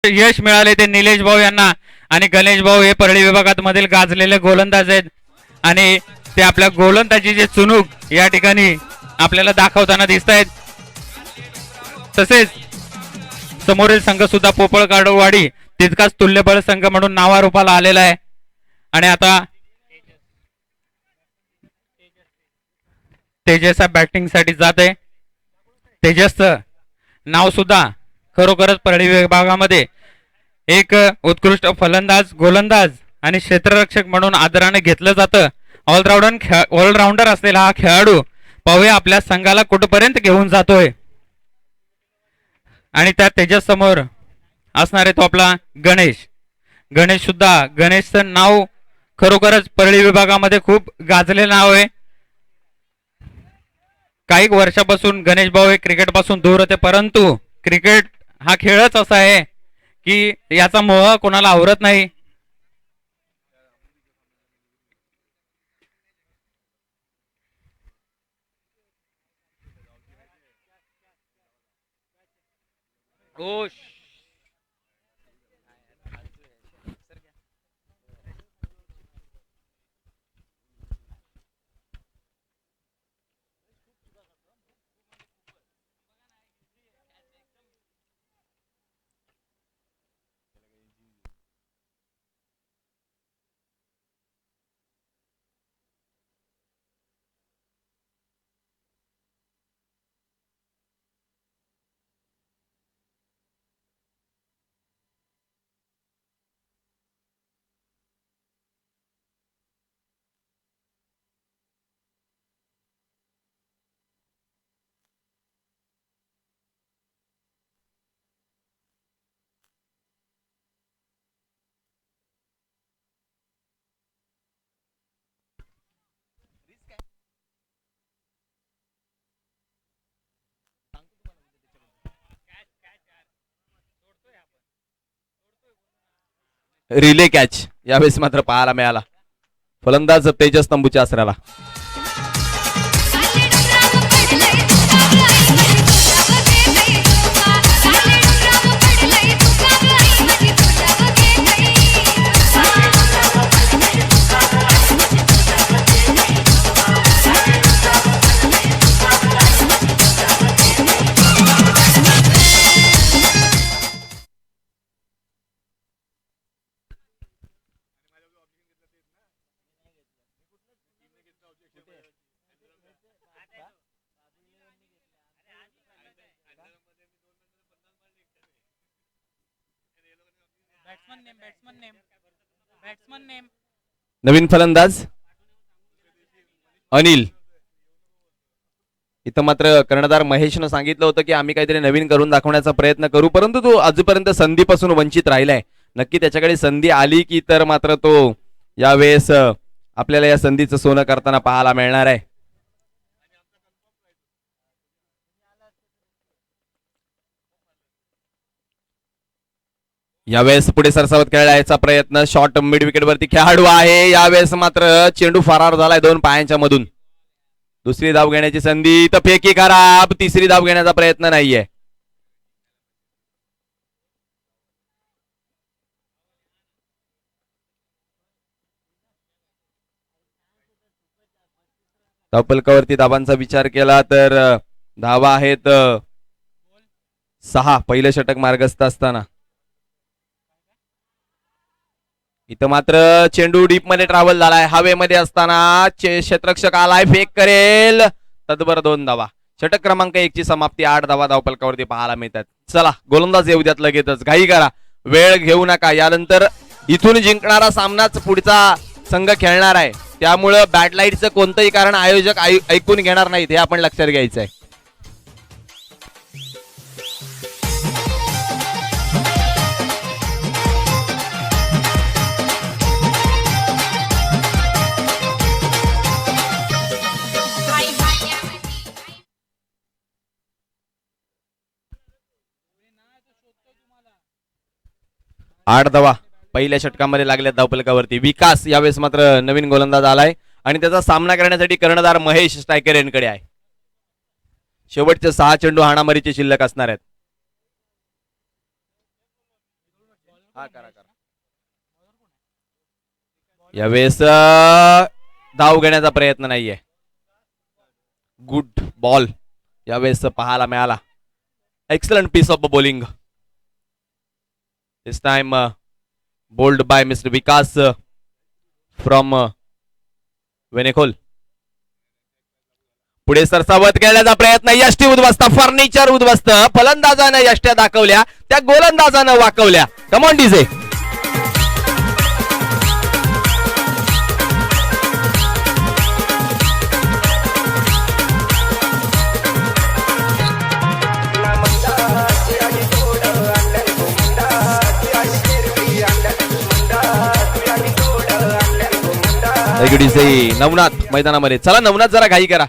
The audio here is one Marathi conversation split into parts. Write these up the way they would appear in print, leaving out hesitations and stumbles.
यश मिळाले ते निलेश भाऊ यांना आणि गणेश भाऊ हे परळी विभागात मधील गाजलेले गोलंदाज आहेत आणि ते आपल्या गोलंदाजीचे चुणूक या ठिकाणी आपल्याला दाखवताना दिसत आहेत. तसेच समोरील संघ सुद्धा पोपळकाडवाडी तितकाच तुल्यबळ संघ म्हणून नावारूपाला आलेला आहे. आणि आता तेजस बॅटिंग साठी जात आहे. तेजसचं नाव सुद्धा खरोखरच परळी विभागामध्ये एक उत्कृष्ट फलंदाज गोलंदाज आणि क्षेत्ररक्षक म्हणून आदराने घेतलं जातं. ऑलराऊंडर असलेला हा खेळाडू पाहूया आपल्या संघाला कुठपर्यंत घेऊन जातोय. आणि त्या तेजस समोर असणारे तो आपला गणेश सुद्धा गणेशचं नाव खरोखरच परळी विभागामध्ये खूप गाजलेलं नाव आहे. काही वर्षापासून गणेश भाऊ हे क्रिकेट पासून दूर होते, परंतु क्रिकेट हा खेळच असा आहे की याचा मोह कोणाला आवरत नाही. रिले कॅच यावेळेस मात्र पाहायला मिळाला. फलंदाज तेजस तंबूच्या आसऱ्याला. नवीन फलंदाज अनिल. इथं मात्र कर्णधार महेशनं सांगितलं होतं की आम्ही काहीतरी नवीन करून दाखवण्याचा प्रयत्न करू, परंतु तो आजपर्यंत संधीपासून वंचित राहिलाय. नक्की त्याच्याकडे संधी आली की तर मात्र तो यावेळेस आपल्याला या संधीचं सोनं करताना पाहायला मिळणार आहे. यावेळेस पुढे सरसावत खेळायचा प्रयत्न. शॉर्ट मिड विकेट वरती खेळाडू आहे. यावेळेस मात्र चेंडू फरार झालाय 2 पायांच्या मधून. दुसरी धाव घेण्याची संधी तर फेकी खराब. तिसरी धाव घेण्याचा प्रयत्न नाहीये. धावफलकावरती धावांचा विचार केला तर धावा आहेत 6. पहिलं षटक मार्गस्थ असताना इथं मात्र चेंडू डीप मध्ये ट्रॅव्हल झालाय. हवेमध्ये असताना क्षेत्ररक्षक आलाय, फेक करेल. तदबर 2 धावा. षटक क्रमांक 1 ची समाप्ती. 8 धावा धावफलकावरती पाहायला मिळतात. चला गोलंदाज येऊ द्यात लगेचच. घाई करा, वेळ घेऊ नका. यानंतर इथून जिंकणारा सामनाच पुढचा संघ खेळणार आहे. त्यामुळं बॅट लाईटचं कोणतंही कारण आयोजक ऐकून घेणार नाहीत, हे आपण लक्षात घ्यायचं आहे. आठ धावा पहिल्या षटकामध्ये लागल्या धावफलकावरती. विकास यावेळेस मात्र नवीन गोलंदाज आलाय आणि त्याचा सामना करण्यासाठी कर्णधार महेश स्ट्रायकर यांकडे आहे. शेवटचे 6 चेंडू हाणामारीचे शिल्लक असणार आहेत. हा करा करा. यावेळेस धाव घेण्याचा प्रयत्न नाहीये. गुड बॉल यावेळेस पाहायला मिळाला. Excellent piece of bowling this time bowled by mister Vikas from Venekhol. पुढे सरसावत खेळण्याचा प्रयत्न. यष्टी उद्ध्वस्त, फर्निचर उद्ध्वस्त. फलंदाजानं यष्ट्या दाखवल्या, त्या गोलंदाजानं वाकवल्या. Come on DJ. नवनाथ मैदानामध्ये. चला नवनाथ जरा घाई करा.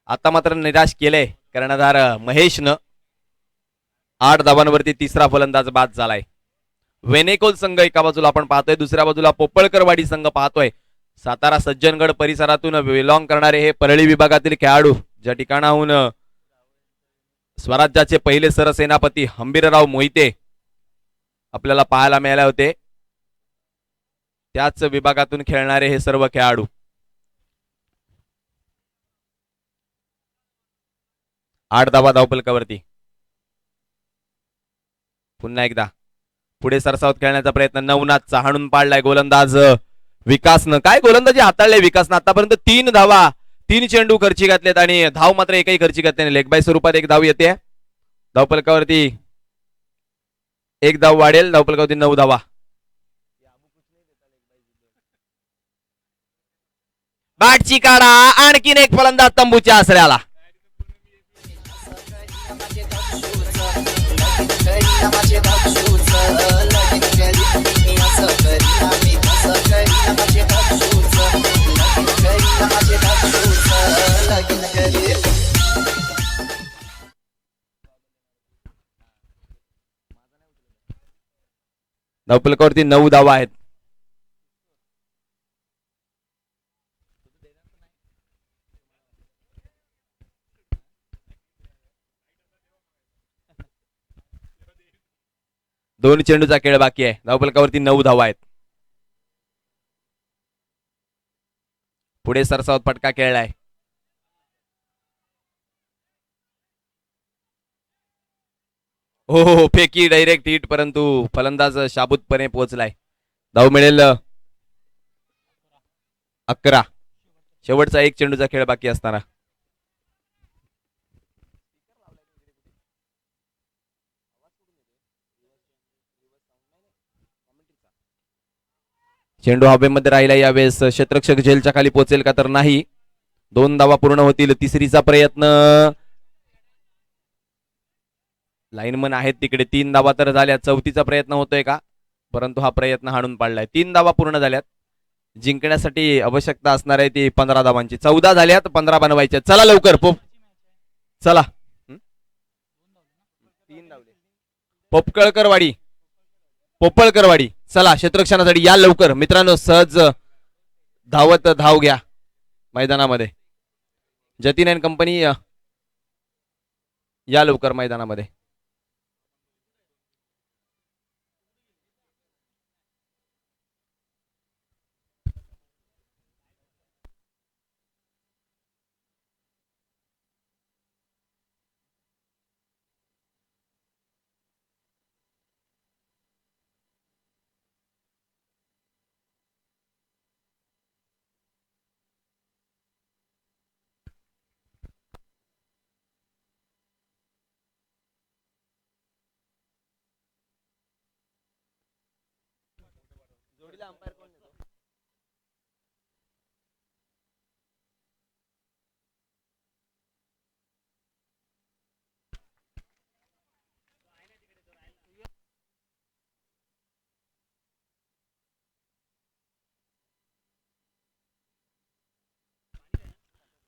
आता मात्र निराश केलंय कर्णधार महेशनं. 8 धावांवरती तिसरा फलंदाज बाद झालाय. वेनेकोल संघ एका बाजूला आपण पाहतोय, दुसऱ्या बाजूला पोपळकरवाडी संघ पाहतोय. सातारा सज्जनगड परिसरातून बिलॉंग करणारे हे परळी विभागातील खेळाडू, ज्या ठिकाणाहून स्वराज्याचे पहिले सरसेनापती हंबीरराव मोहिते आपल्याला पाहायला मिळाले होते, त्याच विभागातून खेळणारे हे सर्व खेळाडू. आठ धावा धावफलकावरती. पुन्हा एकदा पुढे सरसावत खेळण्याचा प्रयत्न. नवनाथचा हाणून पाडलाय गोलंदाज विकासनं. काय गोलंदाजी हाताळले विकासनं आतापर्यंत. 3 धावा, 3 चेंडू खर्ची घातलेत आणि धाव मात्र एकही खर्ची घातली नाही. लेगबाय स्वरूपात एक धाव येते. धावफलकावरती एक धाव वाढेल. धावफलकावरती 9 धावा. बॅटची काढा. आणखीन एक फलंदाज तंबूच्या आसऱ्याला. धावफलकावरती 9 धावा आहेत. दोन चेंडूचा खेळ बाकी आहे. धावफलकावरती 9 धावा आहेत. पुढे सरसावत फटका खेळलाय. हो फेकी डायरेक्ट हिट, परंतु फलंदाज शाबूतपणे पोहोचलाय. धाव मिळेल 11. शेवटचा एक चेंडूचा खेळ बाकी असताना चेंडू हवेमध्ये राहिला. यावेळेस क्षेत्ररक्षक झेलच्या खाली पोहोचेल का तर नाही. 2 धावा पूर्ण होतील. तिसरीचा प्रयत्न. लाईनमन आहेत तिकडे. 3 धावा तर झाल्या. चौथीचा प्रयत्न होतोय का, परंतु हा प्रयत्न हाणून पाडलाय. 3 धावा पूर्ण झाल्यात. जिंकण्यासाठी आवश्यकता असणार आहे ती 15 धावांची. 14 झाल्यात, 15 बनवायच्या. चला लवकर चला. पोपळकरवाडी चला क्षेत्ररक्षणासाठी या लवकर मित्रांनो. सहज धावत धाव घ्या मैदानामध्ये. जतीन अँड कंपनी या लवकर मैदानामध्ये.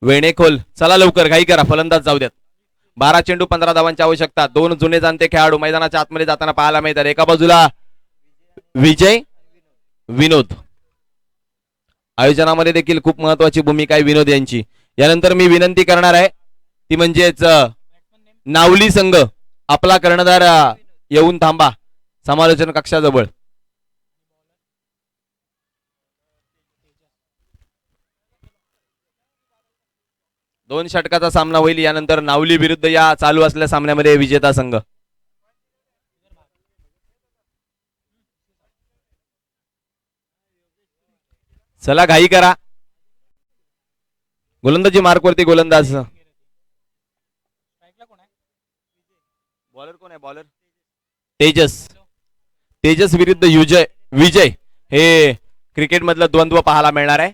वेणेखोल चला लवकर घाई करा. फलंदाज जाऊ द्यात. 12 चेंडू 15 धावांची आवश्यकता. 2 जुने जाणते खेळाडू मैदानाच्या आतमध्ये जाताना पाहायला मिळतात. एका बाजूला विजय, विनोद. आयोजनामध्ये देखील खूप महत्वाची भूमिका आहे विनोद यांची. यानंतर मी विनंती करणार आहे ती म्हणजेच नावली संघ आपला कर्णधार येऊन थांबा समालोचन कक्षाजवळ. दोन षटकाचा सामना होईल. यानंतर नावली विरुद्ध या चालू असलेल्या सामन्यामध्ये विजेता संघ. चला घाई करा. गोलंदाजी मार्कवरती गोलंदाज. बॉलर कोण आहे? बॉलर तेजस. तेजस विरुद्ध विजय हे क्रिकेट मधलं द्वंद्व पाहायला मिळणार आहे.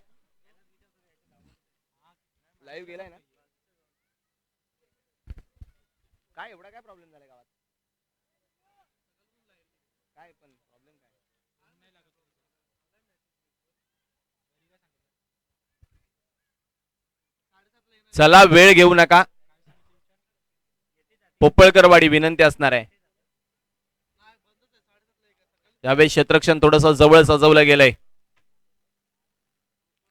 लाईव्ह गेलाय ना काय? एवढा काय प्रॉब्लेम झाला गावात? काय पण प्रॉब्लेम काय? चला वेळ घेऊ नका. पोपळकरवाडी विनंती असणार आहे. यावेळी क्षेत्ररक्षण थोडस जवळ सजवलं गेलंय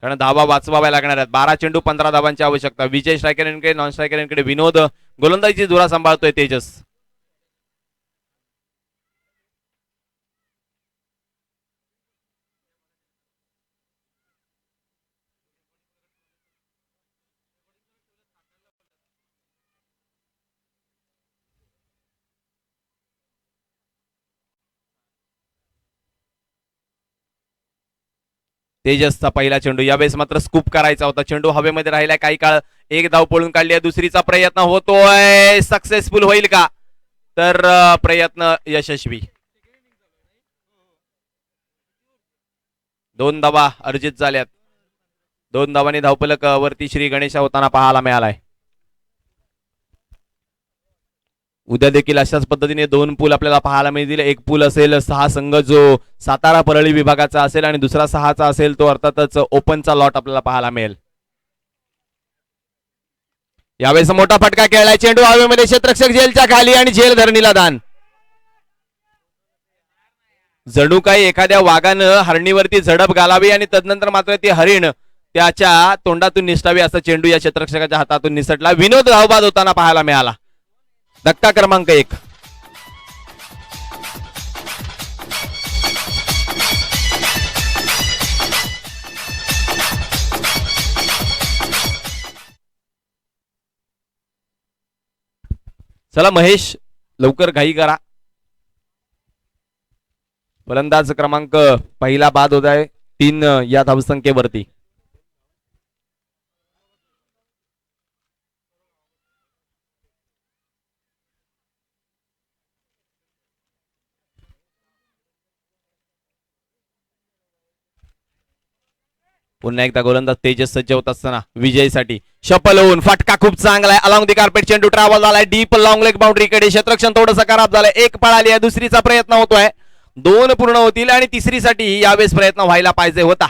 कारण धावा वाचवाव्या लागणार आहेत. 12 चेंडू 15 धावांची आवश्यकता. विजय स्ट्रायकरांकडे, नॉन स्ट्रायकरांकडे विनोद. गोलंदाजीची धुरा सांभाळतोय तेजस. तेजसचा पहिला चेंडू. यावेळेस मात्र स्कूप करायचा होता. चेंडू हवेमध्ये राहिलाय काही काळ. एक धाव पळून काढली आहे. दुसरीचा प्रयत्न होतोय. सक्सेसफुल होईल का? तर प्रयत्न यशस्वी. 2 धावा अर्जित झाल्यात. 2 धावांनी धावफलक वरती श्री गणेशा होताना पाहायला मिळालाय. उद्या देखील अशाच पद्धतीने 2 पूल आपल्याला पाहायला मिळतील. एक पूल असेल 6 संघ जो सातारा परळी विभागाचा असेल आणि दुसरा 6चा असेल तो अर्थातच ओपनचा लॉट आपल्याला पाहायला मिळेल. यावेळेस मोठा फटका खेळलाय. चेंडू हवेमध्ये. क्षेत्ररक्षक झेलच्या खाली आणि झेल धरणीला दान. जणू काही एखाद्या वाघानं हरणीवरती झडप घालावी आणि तदनंतर मात्र ती हरिण त्याच्या तोंडातून निसटावी असा चेंडू या क्षेत्ररक्षकाच्या हातातून निसटला. विनोद धावबाद होताना पाहायला मिळाला. धक्का क्रमांक 1. चला महेश लवकर घाई करा. फलंदाज क्रमांक पहिला बाद होत आहे 3 या धावसंख्येवरती. पुन्हा एकदा गोलंदाज तेजस सज्ज होत असताना विजयसाठी शपल होऊन फटका खूप चांगला आहे. अलॉंग दी कार्पेट चेंडू ट्रॅव्हल झालाय डीप लॉंग लेग बाउंड्री कडे. क्षेत्ररक्षण थोडंसं खराब झालंय. एक पळाली आहे. दुसरीचा प्रयत्न होतोय. 2 पूर्ण होतील आणि तिसरीसाठी यावेळेस प्रयत्न व्हायला पाहिजे होता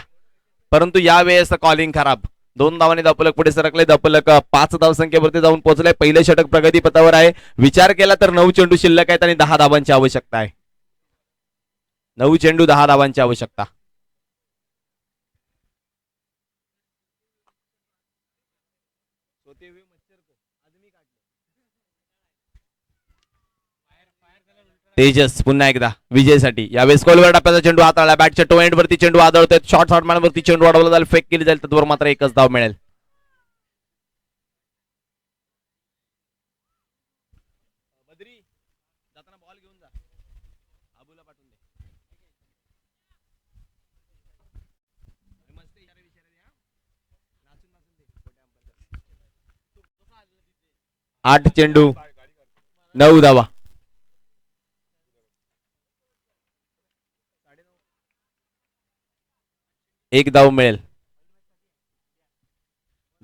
परंतु यावेळेस कॉलिंग खराब. 2 धावांनी धावफलक पुढे सरकले. धावफलक 5 धावसंख्येवरती जाऊन पोहोचले. पहिले षटक प्रगती पथावर आहे. विचार केला तर 9 चेंडू शिल्लक आहेत आणि 10 धावांची आवश्यकता आहे. 9 चेंडू 10 धावांची आवश्यकता. तेजस पुन्हा एकदा विजयसाठी. यावेळेस कोलवर टप्प्याचा चेंडू हाताळला. बॅटच्या टो एंड वरती चेंडू आदळतोय. शॉर्ट वरती चेंडू अडवला जाईल. फेक केली जाईल. त्यावर मात्र एकच धाव मिळेल. आठ चेंडू 9 धावा. एक धाव मिळेल.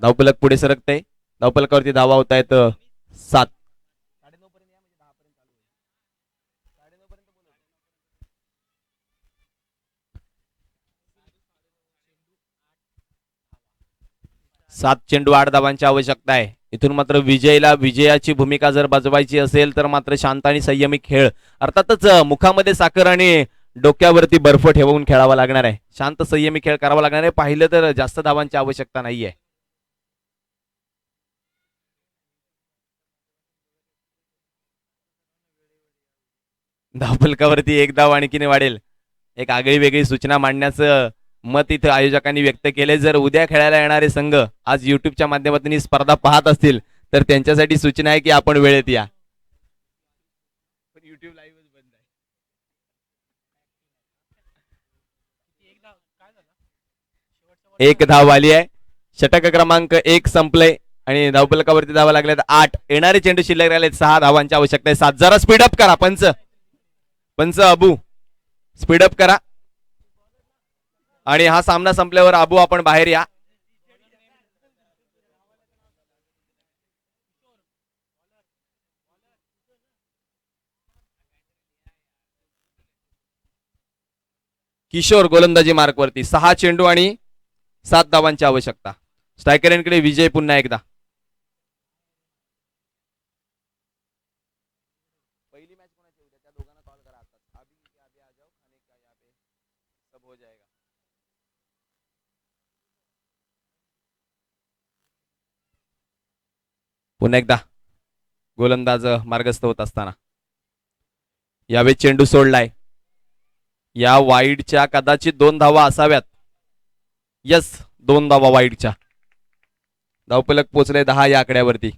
धावफलक पुढे सरकते. धावफलकावरती धावा होत आहेत 7. 7 चेंडू 8 धावांची आवश्यकता आहे. इथून मात्र विजयाची भूमिका जर बजवायची असेल तर मात्र शांत आणि संयमी खेळ. अर्थातच मुखामध्ये साखर आणि डोक्यावरती बर्फ ठेवून खेळावा लागणार आहे. शांत संयमी खेळ करावा लागणार आहे. पाहिलं तर जास्त धावांची आवश्यकता नाहीये. धावफलकावरती एक धाव आणखीन वाढेल. एक आगळी वेगळी सूचना मांडण्याचं मत इथं आयोजकांनी व्यक्त केले. जर उद्या खेळायला येणारे संघ आज युट्यूबच्या माध्यमातून ही स्पर्धा पाहत असतील तर त्यांच्यासाठी सूचना आहे की आपण वेळेत या. युट्यूब लाईव्ह बंद आहे. एक धाव आली आहे. षटक क्रमांक 1 संपले आणि धावफलकावरती धावा लागल्यात 8. येणारे चेंडू शिल्लक राहिले 6 धावांची आवश्यकता आहे. 7 जरा स्पीडअप करा पंच अबू स्पीडअप करा. आणि हा सामना संपल्यावर अबू आपण बाहेर या. किशोर गोलंदाजी मार्कवरती 6 चेंडू आणि 7 धावांची आवश्यकता. स्ट्रायकरांकडे विजय पुन्हा एकदा. पहिली मॅच कोणाची होती त्या दोघांना कॉल करा आता. अभी अभी आ जाओ खाने का यहाँ पे सब हो जाएगा. पुन्हा एकदा गोलंदाज मार्गस्थ होत असताना यावेळी चेंडू सोडलाय. या वाईडच्या कदाचित 2 धावा असाव्यात. यस 2 धावा वाईडच्या. धावफलक पोचले 10 या आकड्यावरती.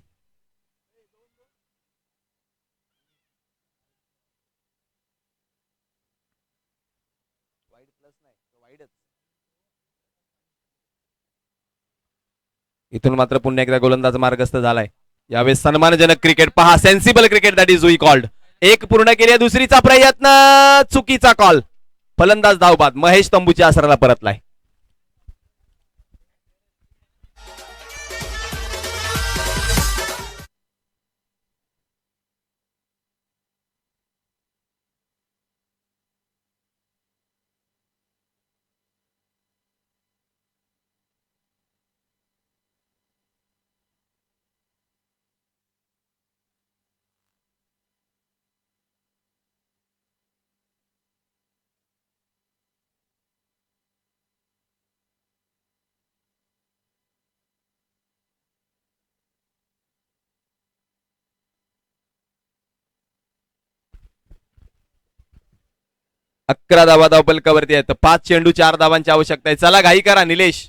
इथून मात्र पुन्हा एकदा गोलंदाज मार्गस्थ झालाय. यावेळेस सन्मानजनक क्रिकेट पहा. Sensible cricket that is we called. एक पूर्ण केली. दुसरीचा प्रयत्न चुकीचा कॉल. फलंदाज धावबाद. महेश तंबूच्या आसराला परतलाय. अकरा धावा धावफलकावरती आहेत. 5 चेंडू 4 धावांची आवश्यकता आहे. चला घाई करा निलेश.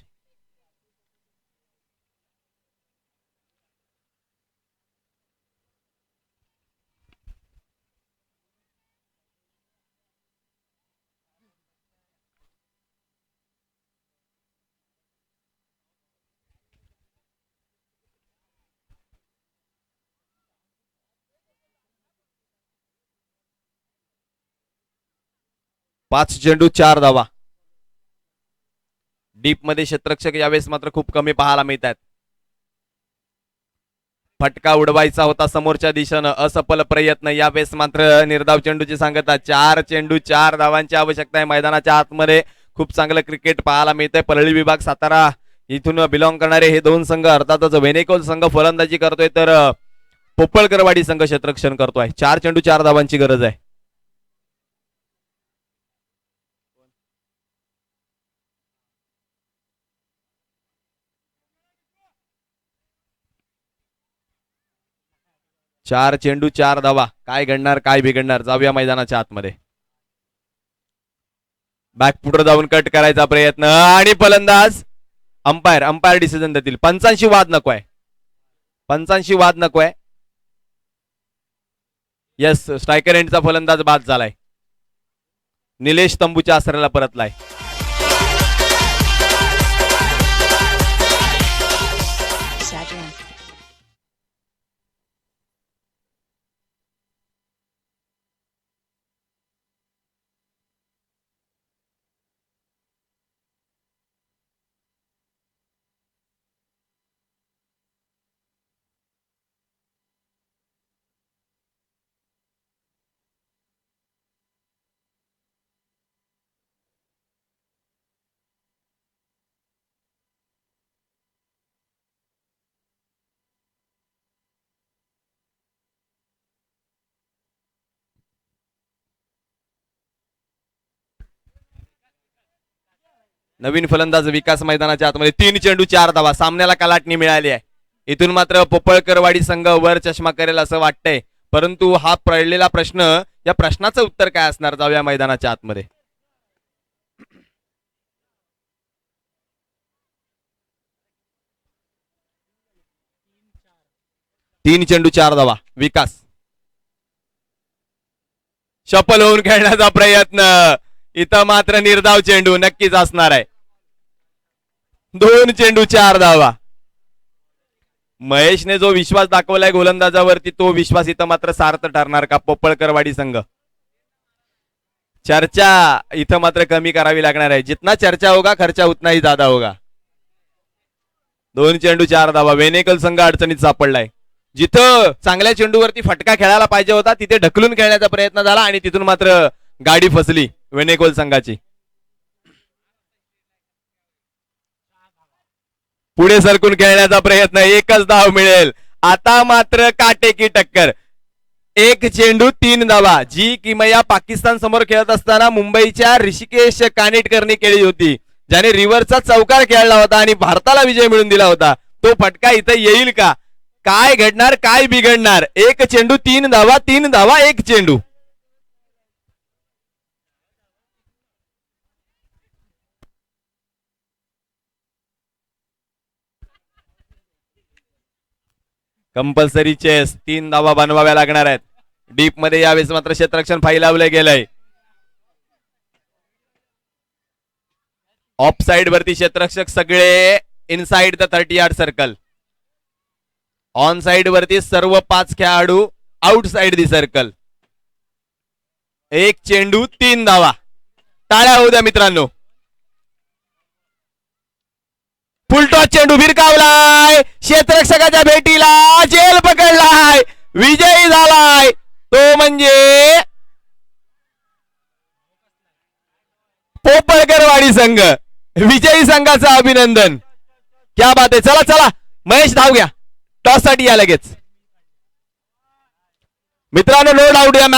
पाच चेंडू 4 धावा. डीप मध्ये क्षेत्ररक्षक यावेळेस मात्र खूप कमी पाहायला मिळतात. फटका उडवायचा होता समोरच्या दिशेनं. असफल प्रयत्न. यावेळेस मात्र निर्धाव चेंडूची सांगता. 4 चेंडू 4 धावांची आवश्यकता आहे. मैदानाच्या आतमध्ये खूप चांगलं क्रिकेट पाहायला मिळतंय. परळी विभाग सातारा इथून बिलॉंग करणारे हे 2 संघ अर्थातच वेनेकोल संघ फलंदाजी करतोय तर पोपळकरवाडी संघ क्षेत्ररक्षण करतोय. 4 चेंडू 4 धावांची गरज आहे. चार चेंडू 4 धावा. काय घडणार काय बिघडणार. जाऊया मैदानाच्या आतमध्ये. बॅकफुटर जाऊन कट करायचा प्रयत्न आणि फलंदाज अंपायर डिसिजन देतील. पंचांशी वाद नकोय. यस स्ट्रायकर एंडचा फलंदाज बाद झालाय. निलेश तंबूच्या आसऱ्याला परतलाय. नवीन फलंदाज विकास मैदानाच्या आतमध्ये. 3 चेंडू 4 धावा. सामन्याला कलाटणी मिळाली आहे. इथून मात्र पोपळकरवाडी संघ वर चष्मा करेल असं वाटतंय. परंतु हा पडलेला प्रश्न या प्रश्नाचं उत्तर काय असणार? जाऊया मैदानाच्या आतमध्ये. 3 चेंडू 4 धावा. विकास शफल होऊन खेळण्याचा प्रयत्न. इथं मात्र निर्धाव चेंडू नक्कीच असणार आहे. 2 चेंडू 4 धावा. महेशने जो विश्वास दाखवलाय गोलंदाजावरती तो विश्वास इथं मात्र सार्थ ठरणार का पोपळकरवाडी संघ? चर्चा इथं मात्र कमी करावी लागणार आहे. जितना चर्चा होगा खर्चा उतना ही ज्यादा होगा. 2 चेंडू 4 धावा. वेनेकल संघ अडचणीत सापडलाय. जिथं चांगल्या चेंडूवरती फटका खेळायला पाहिजे होता तिथे ढकलून खेळण्याचा प्रयत्न झाला आणि तिथून मात्र गाडी फसली वेनेकोल संघाची. पुढे सरकून खेळण्याचा प्रयत्न. एकच धाव मिळेल. आता मात्र काटेकी टक्कर. 1 चेंडू 3 धावा. जी किमया पाकिस्तान समोर खेळत असताना मुंबईच्या ऋषिकेश कानिटकरनी केली होती, ज्याने रिव्हरचा चौकार खेळला होता आणि भारताला विजय मिळवून दिला होता, तो फटका इथं येईल का? काय घडणार, काय बिघडणार? 1 चेंडू 3 धावा. 3 धावा 1 चेंडू. Compulsory chess. 3 धावा बनवाव्या लागणार आहेत. डीप मध्ये यावेळेस मात्र क्षेत्ररक्षण फाईलावलं गेलंय. ऑफ साइड वरती क्षेत्ररक्षक सगळे inside the 30 yard circle. On side वरती सर्व 5 खेळाडू आउटसाइड दी सर्कल. 1 चेंडू 3 धावा. टाळ्या होऊ द्या मित्रांनो. फुलटॉस चेंडू भिरकावलाय. क्षेत्ररक्षकाच्या भेटीला जेल पकडलाय. विजयी झालाय तो म्हणजे पोपळकरवाडी संघ. विजयी संघाचं अभिनंदन. क्या बात आहे. चला चला महेश धाव घ्या. टॉस साठी या लगेच. मित्रांनो नो डाऊट या मॅच